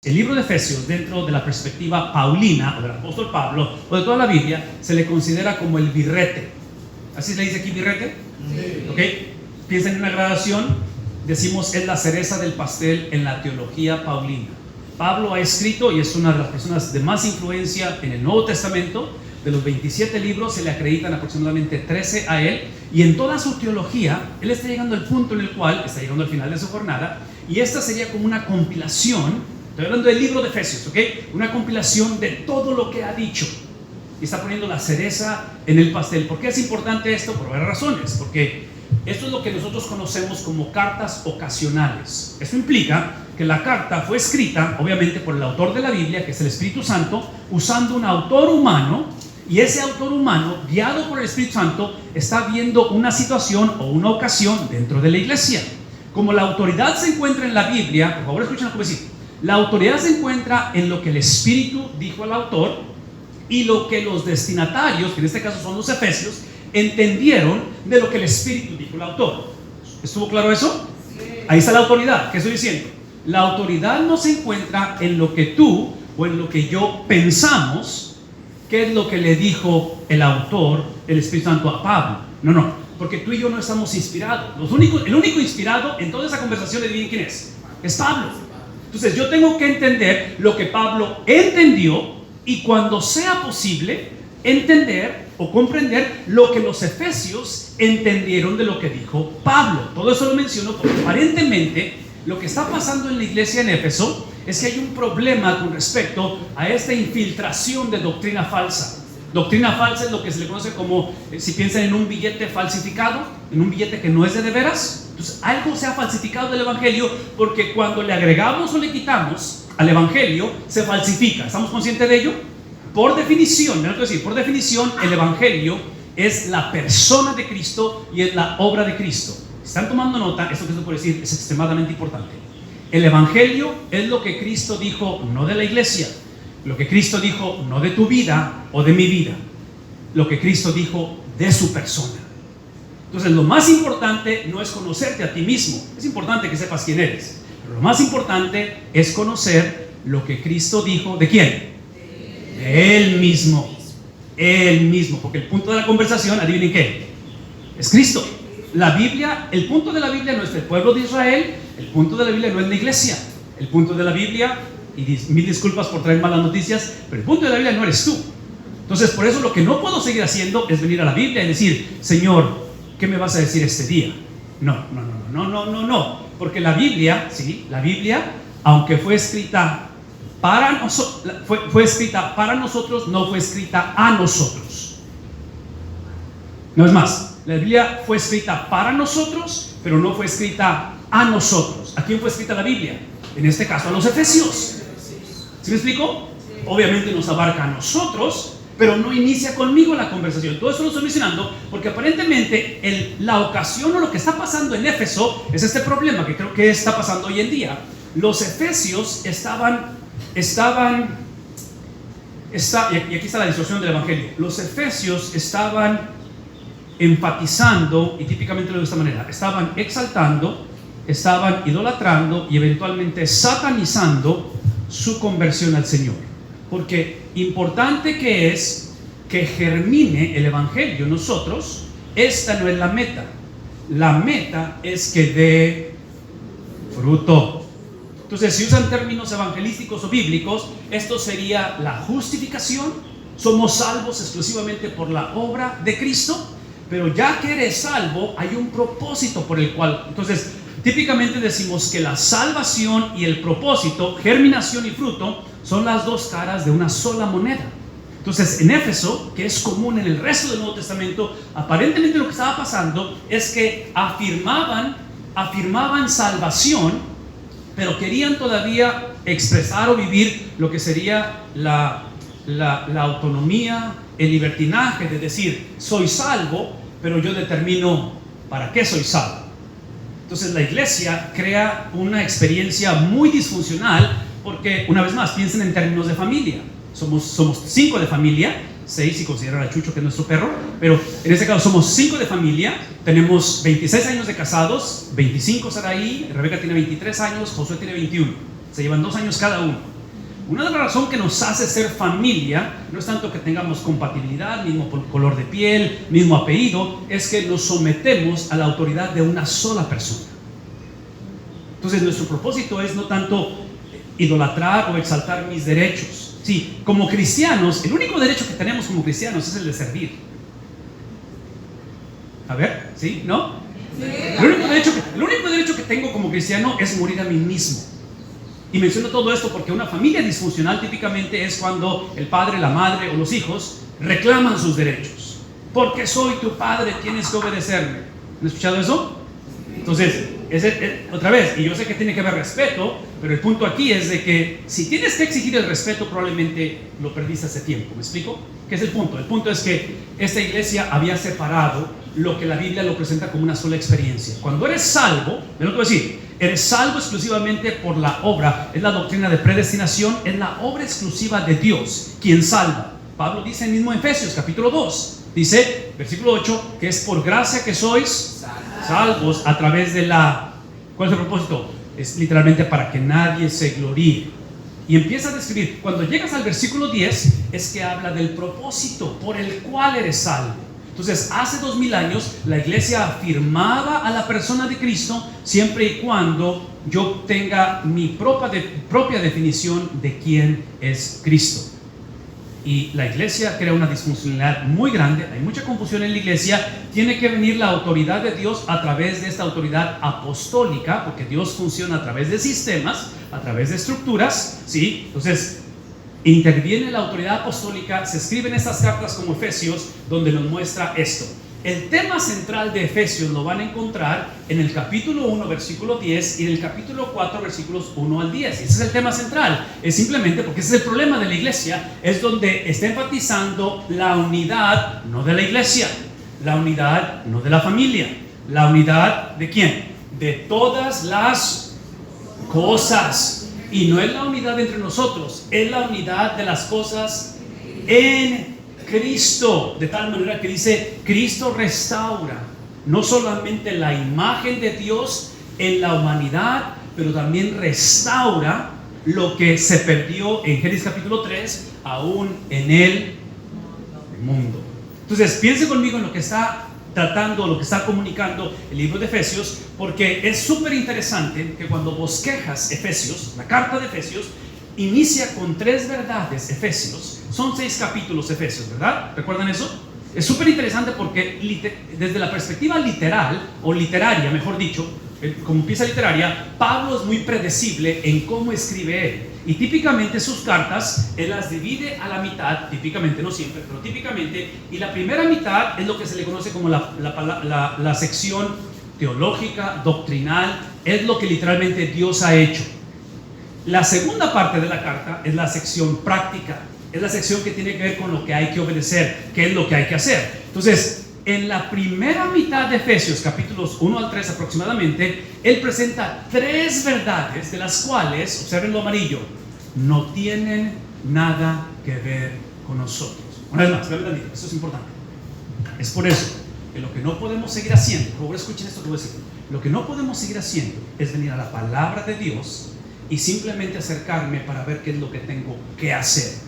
El libro de Efesios, dentro de la perspectiva paulina o del apóstol Pablo o de toda la Biblia, se le considera como el birrete. ¿Así se le dice aquí birrete? Sí. ¿Ok? Piensen en una gradación. Decimos es la cereza del pastel en la teología paulina. Pablo ha escrito y es una de las personas de más influencia en el Nuevo Testamento. De los 27 libros se le acreditan aproximadamente 13 a él, y en toda su teología él está llegando al punto en el cual está llegando al final de su jornada, y esta sería como una compilación. Estoy hablando del libro de Efesios, ¿ok? Una compilación de todo lo que ha dicho. Y está poniendo la cereza en el pastel. ¿Por qué es importante esto? Por varias razones. Porque esto es lo que nosotros conocemos como cartas ocasionales. Esto implica que la carta fue escrita, obviamente, por el autor de la Biblia, que es el Espíritu Santo, usando un autor humano. Y ese autor humano, guiado por el Espíritu Santo, está viendo una situación o una ocasión dentro de la iglesia. Como la autoridad se encuentra en la Biblia, por favor escuchen lo que voy a decir. La autoridad se encuentra en lo que el Espíritu dijo al autor y lo que los destinatarios, que en este caso son los efesios, entendieron de lo que el Espíritu dijo al autor. ¿Estuvo claro eso? Sí. Ahí está la autoridad. ¿Qué estoy diciendo? La autoridad no se encuentra en lo que tú o en lo que yo pensamos, que es lo que le dijo el autor, el Espíritu Santo, a Pablo. No, porque tú y yo no estamos inspirados. El único inspirado en toda esa conversación, ¿adivinen quién es? Es Pablo. Entonces yo tengo que entender lo que Pablo entendió, y cuando sea posible entender o comprender lo que los efesios entendieron de lo que dijo Pablo. Todo eso lo menciono porque aparentemente lo que está pasando en la iglesia en Éfeso es que hay un problema con respecto a esta infiltración de doctrina falsa. Doctrina falsa es lo que se le conoce como, si piensan en un billete falsificado, en un billete que no es de veras. Entonces algo se ha falsificado del evangelio, porque cuando le agregamos o le quitamos al evangelio se falsifica. ¿Estamos conscientes de ello? Por definición, por definición el evangelio es la persona de Cristo y es la obra de Cristo. ¿Están tomando nota? Esto que estoy por decir es extremadamente importante. El evangelio es lo que Cristo dijo, no de la iglesia. Lo que Cristo dijo, no de tu vida o de mi vida. Lo que Cristo dijo de su persona. Entonces lo más importante no es conocerte a ti mismo. Es importante que sepas quién eres, pero lo más importante es conocer lo que Cristo dijo. ¿De quién? De Él mismo. Él mismo. Porque el punto de la conversación, adivinen qué, es Cristo. La Biblia, el punto de la Biblia no es el pueblo de Israel. El punto de la Biblia no es la iglesia. El punto de la Biblia, y mil disculpas por traer malas noticias, pero el punto de la Biblia no eres tú. Entonces por eso lo que no puedo seguir haciendo es venir a la Biblia y decir, Señor, ¿qué me vas a decir este día? No. Porque la Biblia, sí, la Biblia, aunque fue escrita para nosotros, fue escrita para nosotros, no fue escrita a nosotros. No es más, la Biblia fue escrita para nosotros, pero no fue escrita a nosotros. ¿A quién fue escrita la Biblia? En este caso a los efesios. ¿Sí me explico? Sí. Obviamente nos abarca a nosotros, pero no inicia conmigo la conversación. Todo esto lo estoy mencionando porque aparentemente la ocasión o lo que está pasando en Éfeso es este problema que creo que está pasando hoy en día. Los efesios y aquí está la distorsión del evangelio. Los efesios estaban enfatizando, y típicamente lo digo de esta manera, estaban exaltando, estaban idolatrando y eventualmente satanizando su conversión al Señor. Porque importante que es que germine el evangelio en nosotros. Esta no es la meta. La meta es que dé fruto. Entonces, si usan términos evangelísticos o bíblicos, esto sería la justificación. Somos salvos exclusivamente por la obra de Cristo, pero ya que eres salvo, hay un propósito por el cual. Entonces, típicamente decimos que la salvación y el propósito, germinación y fruto, son las dos caras de una sola moneda. Entonces en Éfeso, que es común en el resto del Nuevo Testamento, aparentemente lo que estaba pasando es que afirmaban salvación, pero querían todavía expresar o vivir lo que sería la autonomía, el libertinaje de decir, soy salvo, pero yo determino para qué soy salvo. Entonces la iglesia crea una experiencia muy disfuncional, porque una vez más piensen en términos de familia. Somos 5 de familia, 6 si consideran a Chucho que es nuestro perro, pero en este caso somos 5 de familia. Tenemos 26 años de casados, 25 Saraí, Rebeca tiene 23 años, Josué tiene 21. Se llevan 2 años cada uno. Una de las razones que nos hace ser familia no es tanto que tengamos compatibilidad, mismo color de piel, mismo apellido, es que nos sometemos a la autoridad de una sola persona. Entonces nuestro propósito es no tanto idolatrar o exaltar mis derechos. Sí, como cristianos, el único derecho que tenemos como cristianos es el de servir. A ver, ¿sí? ¿No? Sí. El único derecho que tengo como cristiano es morir a mí mismo. Y menciono todo esto porque una familia disfuncional típicamente es cuando el padre, la madre o los hijos reclaman sus derechos. Porque soy tu padre, tienes que obedecerme. ¿Han escuchado eso? Entonces, otra vez, y yo sé que tiene que haber respeto, pero el punto aquí es de que si tienes que exigir el respeto, probablemente lo perdiste hace tiempo. ¿Me explico? ¿Qué es el punto? El punto es que esta iglesia había separado lo que la Biblia lo presenta como una sola experiencia. Cuando eres salvo, ¿de lo que voy a decir? Eres salvo exclusivamente por la obra, es la doctrina de predestinación, es la obra exclusiva de Dios quien salva. Pablo dice en mismo Efesios capítulo 2, dice, versículo 8, que es por gracia que sois salvos a través de la... ¿Cuál es el propósito? Es literalmente para que nadie se gloríe. Y empieza a describir, cuando llegas al versículo 10, es que habla del propósito por el cual eres salvo. Entonces, hace 2000 años, la iglesia afirmaba a la persona de Cristo siempre y cuando yo tenga mi propia definición de quién es Cristo. Y la iglesia crea una disfuncionalidad muy grande, hay mucha confusión en la iglesia. Tiene que venir la autoridad de Dios a través de esta autoridad apostólica, porque Dios funciona a través de sistemas, a través de estructuras, ¿sí? Entonces, interviene la autoridad apostólica, se escriben estas cartas como Efesios, donde nos muestra esto. El tema central de Efesios lo van a encontrar en el capítulo 1, versículo 10 y en el capítulo 4, versículos 1 al 10. Ese es el tema central. Es simplemente porque ese es el problema de la iglesia, es donde está enfatizando la unidad, no de la iglesia, la unidad, no de la familia, la unidad ¿de quién? De todas las cosas. Y no es la unidad entre nosotros, es la unidad de las cosas en Cristo, de tal manera que dice, Cristo restaura no solamente la imagen de Dios en la humanidad, pero también restaura lo que se perdió en Génesis capítulo 3, aún en el mundo. Entonces, piense conmigo en lo que está tratando, lo que está comunicando el libro de Efesios, porque es súper interesante que cuando bosquejas Efesios, la carta de Efesios, inicia con 3 verdades. Efesios, son 6 capítulos Efesios, ¿verdad? ¿Recuerdan eso? Es súper interesante porque desde la perspectiva literal, o literaria, mejor dicho, como pieza literaria, Pablo es muy predecible en cómo escribe él. Y típicamente sus cartas, él las divide a la mitad, típicamente, no siempre, pero típicamente, y la primera mitad es lo que se le conoce como la sección teológica, doctrinal, es lo que literalmente Dios ha hecho. La segunda parte de la carta es la sección práctica, es la sección que tiene que ver con lo que hay que obedecer, qué es lo que hay que hacer. Entonces, en la primera mitad de Efesios, capítulos 1 al 3 aproximadamente, él presenta 3 verdades de las cuales, observen lo amarillo, no tienen nada que ver con nosotros. Una vez más, esto es importante. Es por eso que lo que no podemos seguir haciendo, por favor escuchen esto que voy a decir, lo que no podemos seguir haciendo es venir a la palabra de Dios y simplemente acercarme para ver qué es lo que tengo que hacer.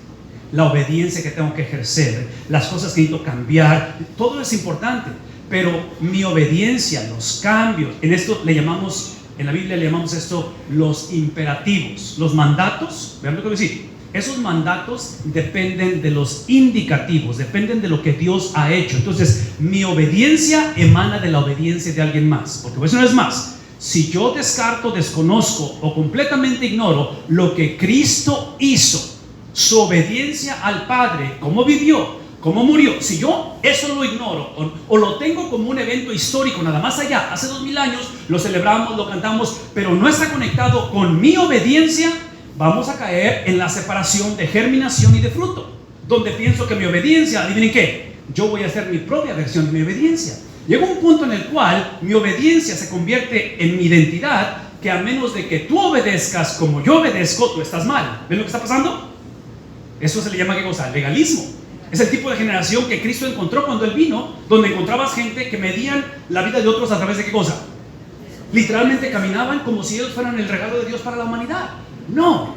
La obediencia que tengo que ejercer, las cosas que necesito cambiar, todo es importante, pero mi obediencia, los cambios, en esto le llamamos, en la Biblia le llamamos esto los imperativos, los mandatos. Vean lo que voy a decir, esos mandatos dependen de los indicativos, dependen de lo que Dios ha hecho. Entonces mi obediencia emana de la obediencia de alguien más, porque eso no es más. Si yo descarto, desconozco o completamente ignoro lo que Cristo hizo, su obediencia al Padre, cómo vivió, cómo murió, si yo eso lo ignoro o lo tengo como un evento histórico nada más allá, hace 2000 años lo celebramos, lo cantamos, pero no está conectado con mi obediencia, vamos a caer en la separación de germinación y de fruto, donde pienso que mi obediencia, adivinen qué, yo voy a hacer mi propia versión de mi obediencia. Llega un punto en el cual mi obediencia se convierte en mi identidad, que a menos de que tú obedezcas como yo obedezco, tú estás mal. ¿Ven lo que está pasando? Eso se le llama, ¿qué cosa? Legalismo. Es el tipo de generación que Cristo encontró cuando Él vino, donde encontrabas gente que medían la vida de otros a través de ¿qué cosa? Literalmente caminaban como si ellos fueran el regalo de Dios para la humanidad. No.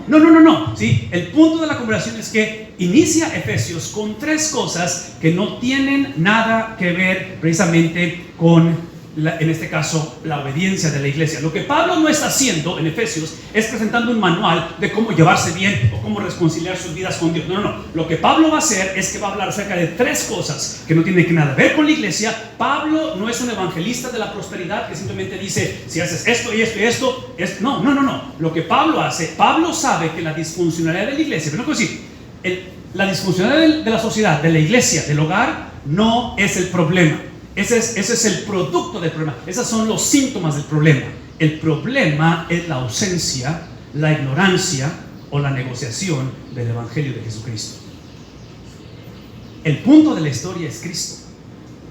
¿Sí? El punto de la conversación es que inicia Efesios con tres cosas que no tienen nada que ver precisamente con en este caso, la obediencia de la iglesia. Lo que Pablo no está haciendo en Efesios es presentando un manual de cómo llevarse bien o cómo reconciliar sus vidas con Dios. No. Lo que Pablo va a hacer es que va a hablar acerca de tres cosas que no tienen que nada ver con la iglesia. Pablo no es un evangelista de la prosperidad que simplemente dice, si haces esto y esto y esto, no. Lo que Pablo hace, Pablo sabe que la disfuncionalidad de la iglesia, pero no quiero decir, la disfuncionalidad de la sociedad, de la iglesia, del hogar, no es el problema. Ese es el producto del problema. Esos son los síntomas del problema. El problema es la ausencia, la ignorancia o la negociación del Evangelio de Jesucristo. El punto de la historia es Cristo.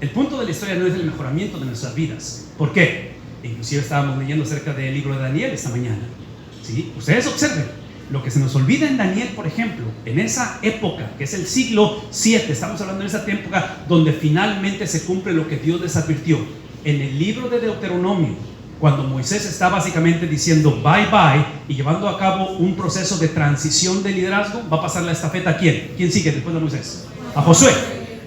El punto de la historia no es el mejoramiento de nuestras vidas. ¿Por qué? Inclusive estábamos leyendo acerca del libro de Daniel esta mañana. ¿Sí? Ustedes observen. Lo que se nos olvida en Daniel, por ejemplo, en esa época, que es el siglo 7, estamos hablando de esa época donde finalmente se cumple lo que Dios les advirtió. En el libro de Deuteronomio, cuando Moisés está básicamente diciendo bye bye y llevando a cabo un proceso de transición de liderazgo, va a pasar la estafeta ¿a quién? ¿Quién sigue después de Moisés? A Josué.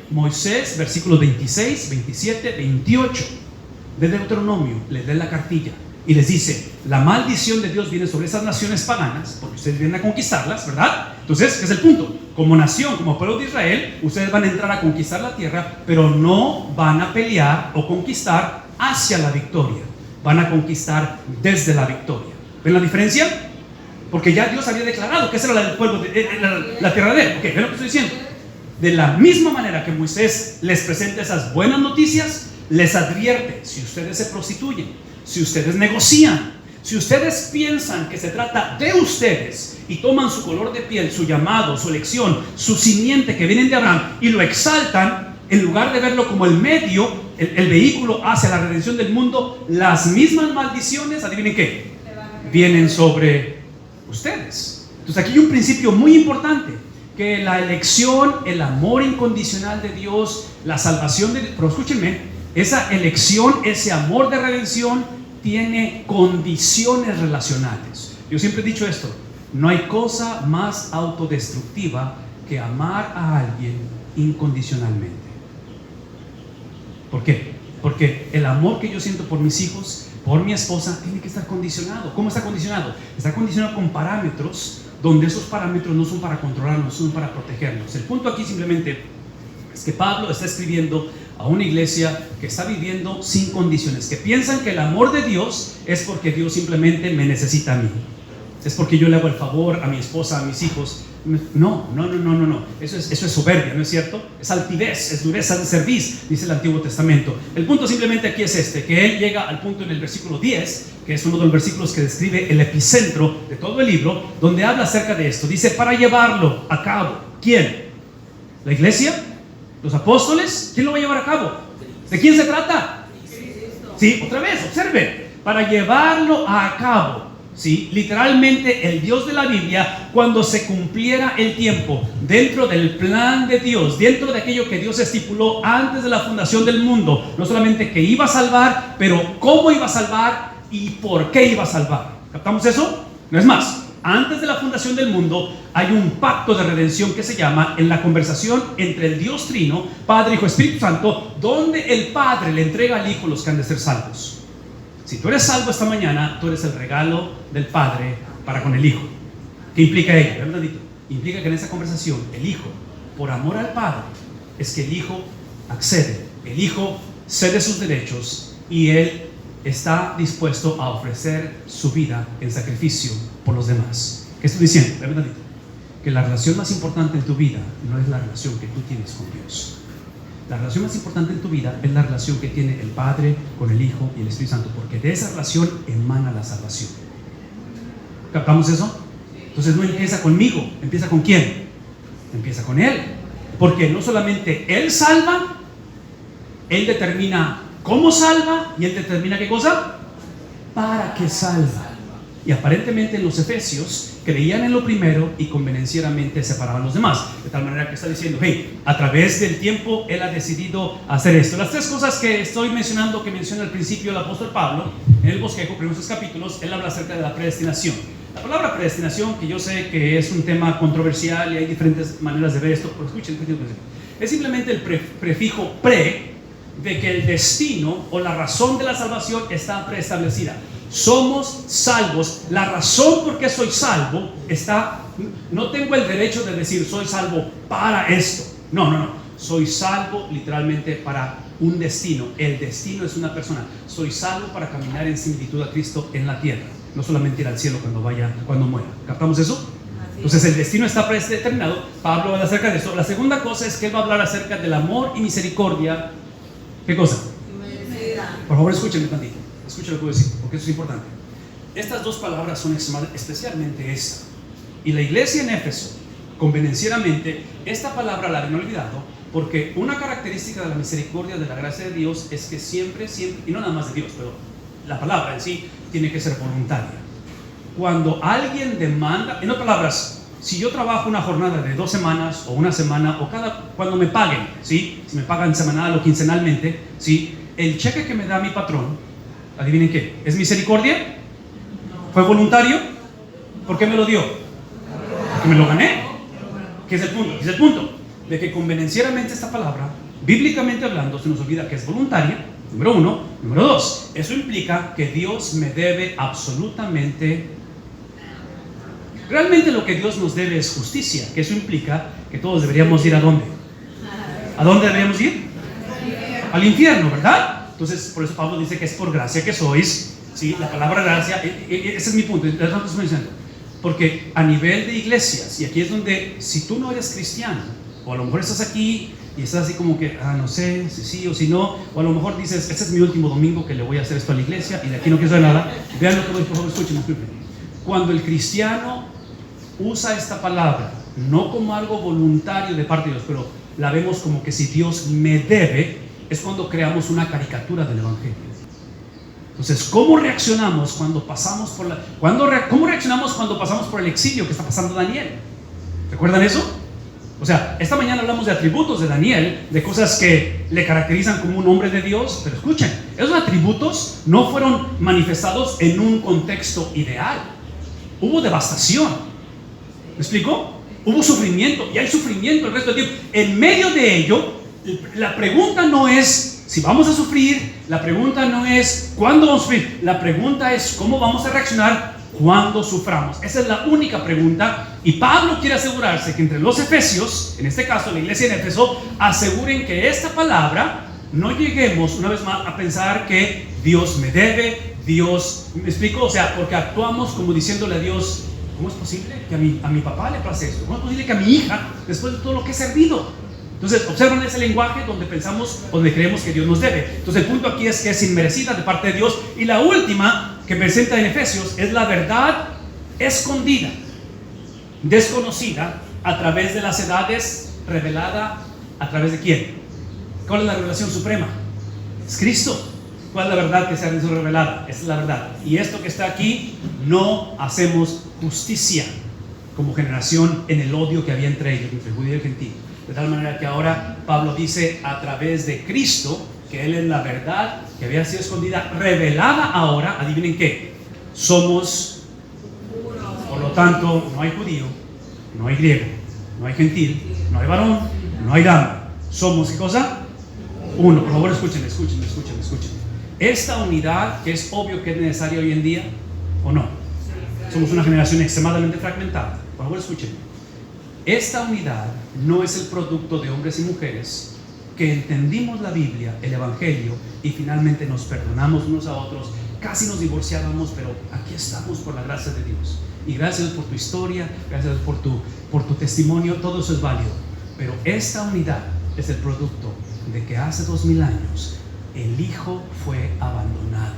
Moisés, versículos 26, 27, 28 de Deuteronomio, les lee la cartilla y les dice, la maldición de Dios viene sobre esas naciones paganas, porque ustedes vienen a conquistarlas, ¿verdad? Entonces, ¿qué es el punto? Como nación, como pueblo de Israel, ustedes van a entrar a conquistar la tierra, pero no van a pelear o conquistar hacia la victoria. Van a conquistar desde la victoria. ¿Ven la diferencia? Porque ya Dios había declarado que esa era el pueblo la tierra de él. ¿Ven lo que estoy diciendo? De la misma manera que Moisés les presenta esas buenas noticias, les advierte, si ustedes se prostituyen, si ustedes negocian, si ustedes piensan que se trata de ustedes y toman su color de piel, su llamado, su elección, su simiente que vienen de Abraham y lo exaltan, en lugar de verlo como el medio, el vehículo hacia la redención del mundo, las mismas maldiciones, adivinen qué, vienen sobre ustedes. Entonces aquí hay un principio muy importante, que la elección, el amor incondicional de Dios, la salvación de Dios, pero escúchenme, esa elección, ese amor de redención tiene condiciones relacionales. Yo siempre he dicho esto, no hay cosa más autodestructiva que amar a alguien incondicionalmente. ¿Por qué? Porque el amor que yo siento por mis hijos, por mi esposa, tiene que estar condicionado. ¿Cómo está condicionado? Está condicionado con parámetros, donde esos parámetros no son para controlarnos, son para protegernos. El punto aquí simplemente es que Pablo está escribiendo a una iglesia que está viviendo sin condiciones, que piensan que el amor de Dios es porque Dios simplemente me necesita a mí, es porque yo le hago el favor a mi esposa, a mis hijos. No. Eso es soberbia, ¿no es cierto? Es altivez, es dureza de cerviz, dice el Antiguo Testamento. El punto simplemente aquí es que él llega al punto en el versículo 10, que es uno de los versículos que describe el epicentro de todo el libro, donde habla acerca de esto. Dice, para llevarlo a cabo, ¿quién? ¿La iglesia? ¿Los apóstoles? ¿Quién lo va a llevar a cabo? ¿De quién se trata? Sí, otra vez, observen, para llevarlo a cabo. Sí, literalmente el Dios de la Biblia, cuando se cumpliera el tiempo dentro del plan de Dios, dentro de aquello que Dios estipuló antes de la fundación del mundo, no solamente que iba a salvar, pero cómo iba a salvar y por qué iba a salvar. ¿Captamos eso? No es más, antes de la fundación del mundo hay un pacto de redención que se llama, en la conversación entre el Dios Trino, Padre, Hijo, Espíritu Santo, donde el Padre le entrega al Hijo los que han de ser salvos. Si tú eres salvo esta mañana, tú eres el regalo del Padre para con el Hijo. ¿Qué implica ello? ¿Verdad? Implica que en esa conversación el Hijo, por amor al Padre, es que el Hijo accede, el Hijo cede sus derechos y Él está dispuesto a ofrecer su vida en sacrificio por los demás. ¿Qué estoy diciendo? ¿Verdad? Que la relación más importante en tu vida no es la relación que tú tienes con Dios. La relación más importante en tu vida es la relación que tiene el Padre con el Hijo y el Espíritu Santo, porque de esa relación emana la salvación. ¿Captamos eso? Entonces no empieza conmigo, empieza con ¿quién? Empieza con Él, porque no solamente Él salva, Él determina cómo salva y Él determina ¿qué cosa? Para qué salva. Y aparentemente en los Efesios creían en lo primero y convenencieramente separaban a los demás, de tal manera que está diciendo, hey, a través del tiempo Él ha decidido hacer esto. Las tres cosas que estoy mencionando, que menciona al principio el apóstol Pablo en el bosquejo, primeros 3 capítulos, él habla acerca de la predestinación. La palabra predestinación, que yo sé que es un tema controversial y hay diferentes maneras de ver esto, pero escuchen, es simplemente el prefijo pre, de que el destino o la razón de la salvación está preestablecida. Somos salvos. La razón por qué soy salvo está. No tengo el derecho de decir soy salvo para esto. No. Soy salvo literalmente para un destino. El destino es una persona. Soy salvo para caminar en similitud a Cristo en la tierra. No solamente ir al cielo cuando muera. ¿Captamos eso? Entonces el destino está predeterminado. Pablo habla acerca de eso. La segunda cosa es que él va a hablar acerca del amor y misericordia. ¿Qué cosa? Por favor, escúchenme tantito. Escuchen lo que voy a decir, porque eso es importante. Estas dos palabras son especialmente esta. Y la iglesia en Éfeso, convenencieramente, esta palabra la habían olvidado, porque una característica de la misericordia, de la gracia de Dios, es que siempre, y no nada más de Dios, pero la palabra en sí tiene que ser voluntaria. Cuando alguien demanda, en otras palabras, si yo trabajo una jornada de 2 semanas o una semana o cuando me paguen, ¿sí? Si me pagan semanal o quincenalmente, ¿sí? El cheque que me da mi patrón, adivinen qué, ¿es misericordia? ¿Fue voluntario? ¿Por qué me lo dio? ¿Porque me lo gané? ¿Qué es el punto? Es el punto de que convenencieramente esta palabra, bíblicamente hablando, se nos olvida que es voluntaria, número 1. Número 2, eso implica que Dios me debe absolutamente. Realmente lo que Dios nos debe es justicia, que eso implica que todos deberíamos ir ¿a dónde? ¿A dónde deberíamos ir? Al infierno, ¿verdad? Entonces, por eso Pablo dice que es por gracia que sois, ¿sí? La palabra gracia, ese es mi punto, es lo que estoy diciendo. Porque a nivel de iglesias, y aquí es donde, si tú no eres cristiano, o a lo mejor estás aquí y estás así como que, no sé, si sí o si no, o a lo mejor dices, este es mi último domingo que le voy a hacer esto a la iglesia y de aquí no quiero saber nada. Vean lo que voy, por favor, escuchen. Cuando el cristiano usa esta palabra, no como algo voluntario de parte de Dios, pero la vemos como que si Dios me debe, es cuando creamos una caricatura del evangelio. Entonces, ¿cómo reaccionamos cuando pasamos por ¿cómo reaccionamos cuando pasamos por el exilio que está pasando Daniel? ¿Recuerdan eso? O sea, esta mañana hablamos de atributos de Daniel, de cosas que le caracterizan como un hombre de Dios, pero escuchen, esos atributos no fueron manifestados en un contexto ideal. Hubo devastación. ¿Me explico? Hubo sufrimiento, y hay sufrimiento el resto del tiempo. En medio de ello, la pregunta no es si vamos a sufrir, la pregunta no es cuándo vamos a sufrir, la pregunta es cómo vamos a reaccionar cuando suframos. Esa es la única pregunta, y Pablo quiere asegurarse que entre los efesios, en este caso la iglesia en Éfeso, aseguren que esta palabra no lleguemos una vez más a pensar que Dios me debe, Dios, ¿me explico? O sea, porque actuamos como diciéndole a Dios, ¿cómo es posible que a mi papá le pase esto? ¿Cómo es posible que a mi hija, después de todo lo que he servido? Entonces, observan ese lenguaje donde pensamos, donde creemos que Dios nos debe. Entonces, el punto aquí es que es inmerecida de parte de Dios. Y la última que presenta en Efesios es la verdad escondida, desconocida, a través de las edades, revelada a través de ¿quién? ¿Cuál es la revelación suprema? Es Cristo. ¿Cuál es la verdad que se ha revelada? Esa es la verdad. Y esto que está aquí, no hacemos justicia como generación en el odio que había entre ellos, entre el judío y el gentil. De tal manera que ahora Pablo dice a través de Cristo que Él es la verdad que había sido escondida, revelada ahora. Adivinen qué, somos, por lo tanto, no hay judío, no hay griego, no hay gentil, no hay varón, no hay dama. Somos, ¿qué cosa? Uno. Por favor, escúchenme. Esta unidad, que es obvio que es necesaria hoy en día, ¿o no? Somos una generación extremadamente fragmentada. Por favor, escúchenme. Esta unidad no es el producto de hombres y mujeres que entendimos la Biblia, el Evangelio, y finalmente nos perdonamos unos a otros. Casi nos divorciábamos, pero aquí estamos por la gracia de Dios. Y gracias por tu historia, gracias por tu testimonio, todo eso es válido. Pero esta unidad es el producto de que hace 2000 años el Hijo fue abandonado.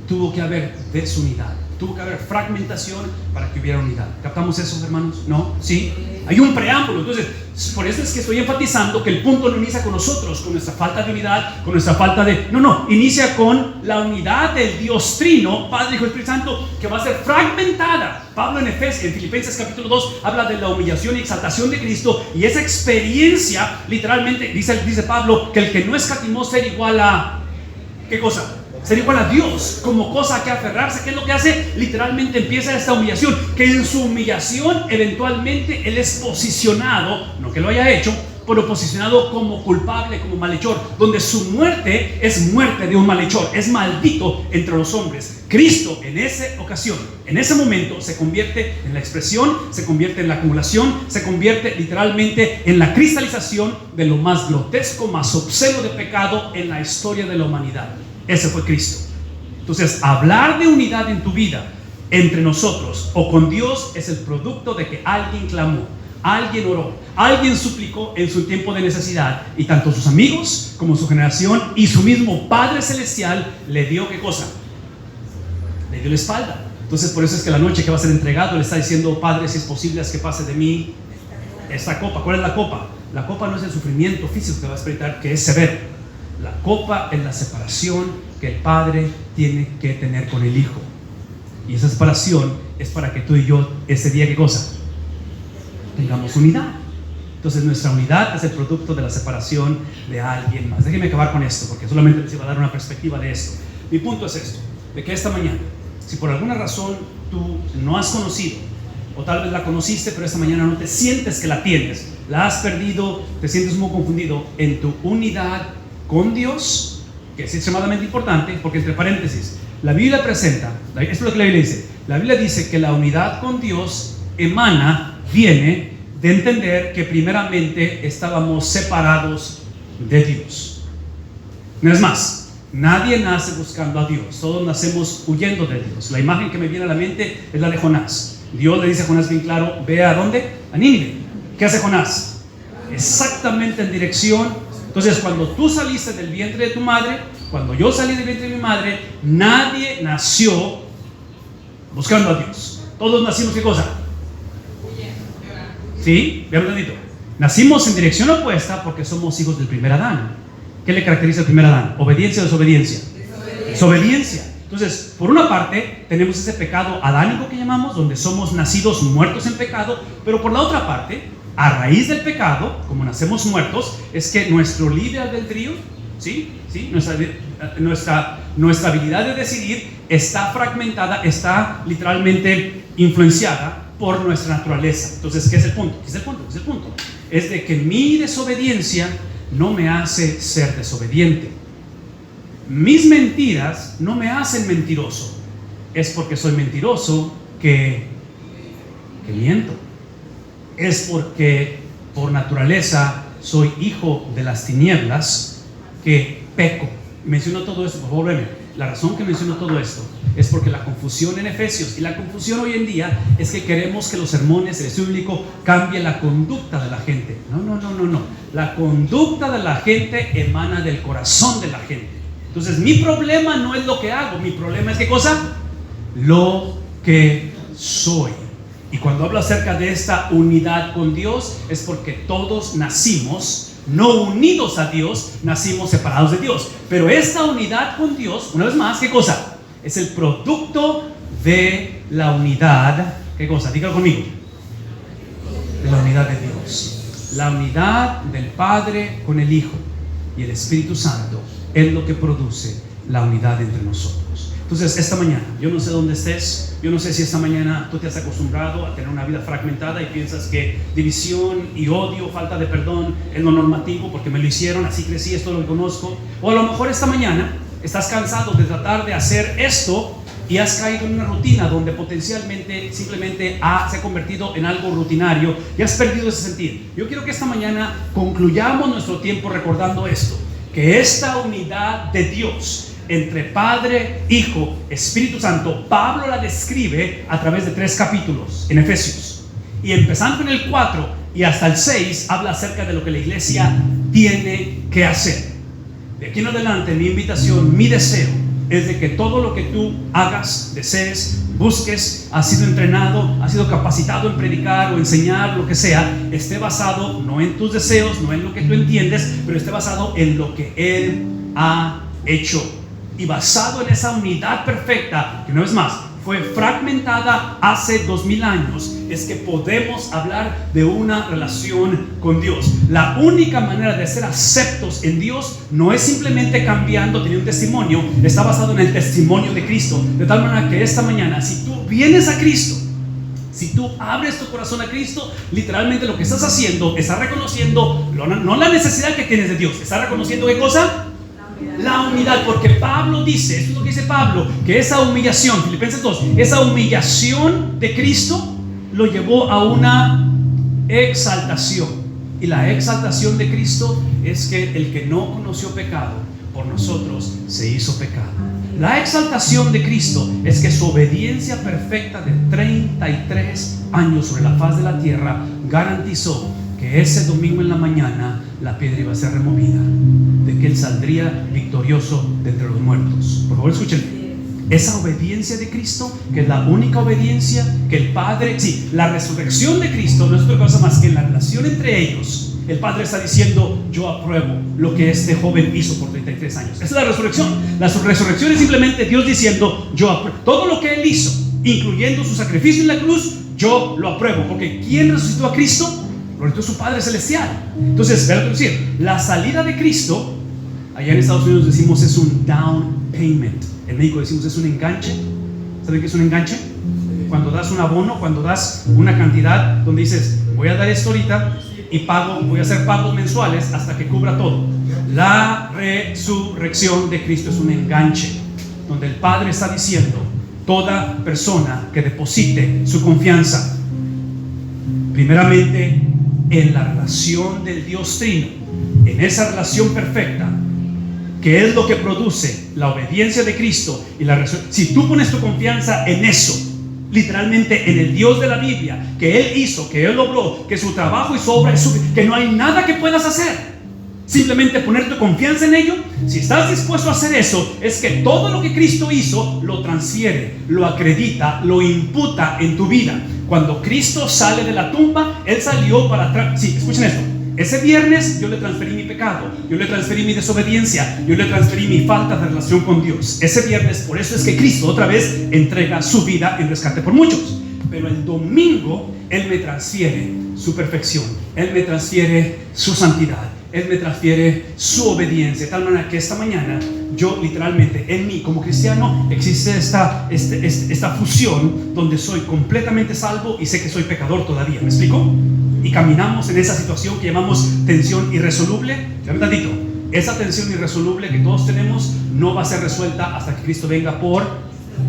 Tuvo que haber desunidad, tuvo que haber fragmentación para que hubiera unidad. ¿Captamos eso, hermanos? ¿No? ¿Sí? Hay un preámbulo. Entonces, por eso es que estoy enfatizando que el punto no inicia con nosotros, con nuestra falta de unidad, con nuestra falta de... No, inicia con la unidad del Dios Trino, Padre, Hijo y Espíritu Santo, que va a ser fragmentada. Pablo en Filipenses capítulo 2 habla de la humillación y exaltación de Cristo, y esa experiencia, literalmente, dice Pablo, que el que no escatimó ser igual a... ¿qué cosa? ser igual a Dios como cosa a que aferrarse. ¿Qué es lo que hace? Literalmente empieza esta humillación, que en su humillación eventualmente Él es posicionado, no que lo haya hecho, pero posicionado como culpable, como malhechor, donde su muerte es muerte de un malhechor, es maldito entre los hombres. Cristo en esa ocasión, en ese momento, se convierte en la expresión, se convierte en la acumulación, se convierte literalmente en la cristalización de lo más grotesco, más obsceno de pecado en la historia de la humanidad. Ese fue Cristo. Entonces, hablar de unidad en tu vida entre nosotros o con Dios es el producto de que alguien clamó, alguien oró, alguien suplicó en su tiempo de necesidad, y tanto sus amigos como su generación y su mismo Padre Celestial le dio ¿qué cosa? Le dio la espalda. Entonces por eso es que la noche que va a ser entregado le está diciendo: Padre, si es posible, haz que pase de mí esta copa. ¿Cuál es la copa? La copa no es el sufrimiento físico que va a experimentar, que es severo. La copa es la separación que el Padre tiene que tener con el Hijo, y esa separación es para que tú y yo ese día ¿qué cosa? Tengamos unidad. Entonces nuestra unidad es el producto de la separación de alguien más. Déjenme acabar con esto, porque solamente les iba a dar una perspectiva de esto. Mi punto es esto, de que esta mañana, si por alguna razón tú no has conocido, o tal vez la conociste, pero esta mañana no te sientes que la tienes, la has perdido, te sientes muy confundido en tu unidad con Dios, que es extremadamente importante, porque entre paréntesis, la Biblia presenta, esto es lo que la Biblia dice, la Biblia dice que la unidad con Dios viene de entender que primeramente estábamos separados de Dios. No es más, nadie nace buscando a Dios, todos nacemos huyendo de Dios. La imagen que me viene a la mente es la de Jonás. Dios le dice a Jonás bien claro: ve a ¿dónde? A Nínive. ¿Qué hace Jonás? Exactamente en dirección. Entonces, cuando tú saliste del vientre de tu madre, cuando yo salí del vientre de mi madre, nadie nació buscando a Dios. Todos nacimos ¿qué cosa? ¿Sí? Vean un ratito. Nacimos en dirección opuesta porque somos hijos del primer Adán. ¿Qué le caracteriza al primer Adán? ¿Obediencia o desobediencia? Desobediencia. Entonces, por una parte, tenemos ese pecado adánico que llamamos, donde somos nacidos muertos en pecado, pero por la otra parte, a raíz del pecado, como nacemos muertos, es que nuestro libre albedrío, ¿sí? Nuestra habilidad de decidir está fragmentada, está literalmente influenciada por nuestra naturaleza. Entonces, ¿qué es el punto? Es de que mi desobediencia no me hace ser desobediente. Mis mentiras no me hacen mentiroso. Es porque soy mentiroso que miento. Es porque por naturaleza soy hijo de las tinieblas que peco. Menciono todo esto, por favor, venme. La razón que menciono todo esto es porque la confusión en Efesios y la confusión hoy en día es que queremos que los sermones, el estudio bíblico, cambie la conducta de la gente. No. La conducta de la gente emana del corazón de la gente. Entonces, mi problema no es lo que hago, mi problema es ¿qué cosa? Lo que soy. Y cuando hablo acerca de esta unidad con Dios, es porque todos nacimos no unidos a Dios, nacimos separados de Dios. Pero esta unidad con Dios, una vez más, ¿qué cosa? Es el producto de la unidad. ¿Qué cosa? Dígalo conmigo. De la unidad de Dios. La unidad del Padre con el Hijo y el Espíritu Santo es lo que produce la unidad entre nosotros. Entonces, esta mañana, yo no sé dónde estés, yo no sé si esta mañana tú te has acostumbrado a tener una vida fragmentada y piensas que división y odio, falta de perdón es lo normativo porque me lo hicieron, así crecí, esto lo conozco. O a lo mejor esta mañana estás cansado de tratar de hacer esto y has caído en una rutina donde potencialmente simplemente se ha convertido en algo rutinario y has perdido ese sentido. Yo quiero que esta mañana concluyamos nuestro tiempo recordando esto, que esta unidad de Dios entre Padre, Hijo, Espíritu Santo, Pablo la describe a través de 3 capítulos en Efesios. Y empezando en el 4 y hasta el 6, habla acerca de lo que la iglesia tiene que hacer. De aquí en adelante, mi invitación, mi deseo, es de que todo lo que tú hagas, desees, busques, has sido entrenado, has sido capacitado en predicar o enseñar, lo que sea, esté basado no en tus deseos, no en lo que tú entiendes, pero esté basado en lo que Él ha hecho. Y basado en esa unidad perfecta, que no es más, fue fragmentada hace 2000 años es que podemos hablar de una relación con Dios. La única manera de ser aceptos en Dios no es simplemente cambiando, teniendo un testimonio, está basado en el testimonio de Cristo. De tal manera que esta mañana, si tú vienes a Cristo, si tú abres tu corazón a Cristo, literalmente lo que estás haciendo, estás reconociendo no la necesidad que tienes de Dios, estás reconociendo ¿qué cosa? La humildad, porque Pablo dice, esto es lo que dice Pablo, que esa humillación, Filipenses 2, esa humillación de Cristo lo llevó a una exaltación. Y la exaltación de Cristo es que el que no conoció pecado por nosotros se hizo pecado. La exaltación de Cristo es que su obediencia perfecta de 33 años sobre la faz de la tierra garantizó que ese domingo en la mañana la piedra iba a ser removida, de que Él saldría victorioso de entre los muertos. Por favor, escuchen. Esa obediencia de Cristo, que es la única obediencia que el Padre, sí, la resurrección de Cristo no es otra cosa más que en la relación entre ellos. El Padre está diciendo: yo apruebo lo que este joven hizo por 33 años. Esa es la resurrección. La resurrección es simplemente Dios diciendo: yo apruebo todo lo que Él hizo, incluyendo su sacrificio en la cruz. Yo lo apruebo, porque ¿quién resucitó a Cristo? Resucitó su Padre celestial. Entonces, verlo decir, la salida de Cristo, allá en Estados Unidos decimos es un down payment. En México decimos es un enganche. ¿Saben qué es un enganche? Cuando das un abono, cuando das una cantidad donde dices: voy a dar esto ahorita y pago, voy a hacer pagos mensuales hasta que cubra todo. La resurrección de Cristo es un enganche donde el Padre está diciendo: toda persona que deposite su confianza primeramente en la relación del Dios Trino, en esa relación perfecta, que es lo que produce la obediencia de Cristo y la resurrección. Si tú pones tu confianza en eso, literalmente en el Dios de la Biblia, que Él hizo, que Él logró, que su trabajo y su obra es que no hay nada que puedas hacer, simplemente poner tu confianza en ello. Si estás dispuesto a hacer eso, es que todo lo que Cristo hizo lo transfiere, lo acredita, lo imputa en tu vida. Cuando Cristo sale de la tumba, Él salió para atrás. Sí, escuchen esto. Ese viernes yo le transferí mi pecado, yo le transferí mi desobediencia, yo le transferí mi falta de relación con Dios. Ese viernes, por eso es que Cristo otra vez entrega su vida en rescate por muchos. Pero el domingo Él me transfiere su perfección, Él me transfiere su santidad, Él me transfiere su obediencia, de tal manera que esta mañana yo literalmente en mí como cristiano existe esta fusión donde soy completamente salvo y sé que soy pecador todavía. ¿Me explico? Y caminamos en esa situación que llamamos tensión irresoluble. Ya me tantito, esa tensión irresoluble que todos tenemos no va a ser resuelta hasta que Cristo venga por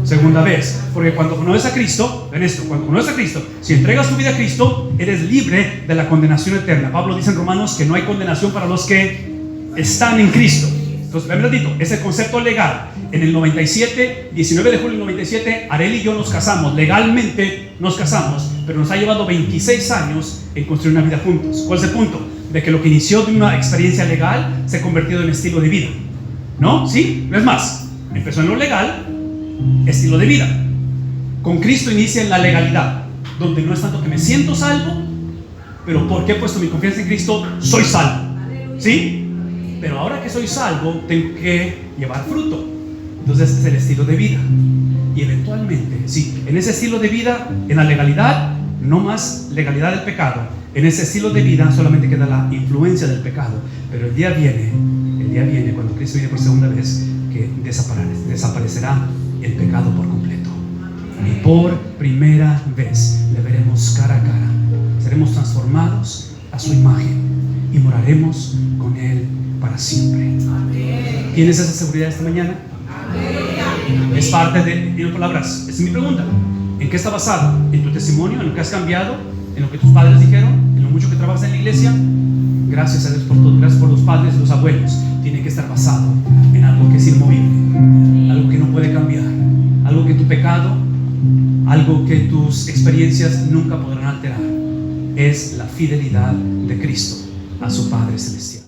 segunda vez. Porque cuando conoces a Cristo, ven esto, cuando conoces a Cristo, si entregas tu vida a Cristo, eres libre de la condenación eterna. Pablo dice en Romanos que no hay condenación para los que están en Cristo. Entonces, ven un ratito, ese concepto legal. En el 97, 19 de julio del 97, Arely y yo nos casamos. Legalmente nos casamos, pero nos ha llevado 26 años en construir una vida juntos. ¿Cuál es el punto? De que lo que inició de una experiencia legal se ha convertido en estilo de vida. ¿No? ¿Sí? No es más. Empezó en lo legal, estilo de vida. Con Cristo inicia en la legalidad, donde no es tanto que me siento salvo, pero porque he puesto mi confianza en Cristo, soy salvo. ¿Sí? Pero ahora que soy salvo, tengo que llevar fruto. Entonces es el estilo de vida. Y eventualmente, sí, en ese estilo de vida, en la legalidad, no más legalidad del pecado. En ese estilo de vida solamente queda la influencia del pecado. Pero el día viene cuando Cristo viene por segunda vez, que desaparecerá el pecado por completo. Y por primera vez le veremos cara a cara. Seremos transformados a su imagen y moraremos con Él para siempre. Amén. ¿Tienes esa seguridad esta mañana? Amén. Es parte de, en otras palabras, esa es mi pregunta. ¿En qué está basado? ¿En tu testimonio? ¿En lo que has cambiado? ¿En lo que tus padres dijeron? ¿En lo mucho que trabajas en la iglesia? Gracias a Dios por todo, gracias por los padres y los abuelos. Tiene que estar basado en algo que es inmovible, algo que no puede cambiar, algo que tu pecado, algo que tus experiencias nunca podrán alterar. Es la fidelidad de Cristo a su Padre celestial.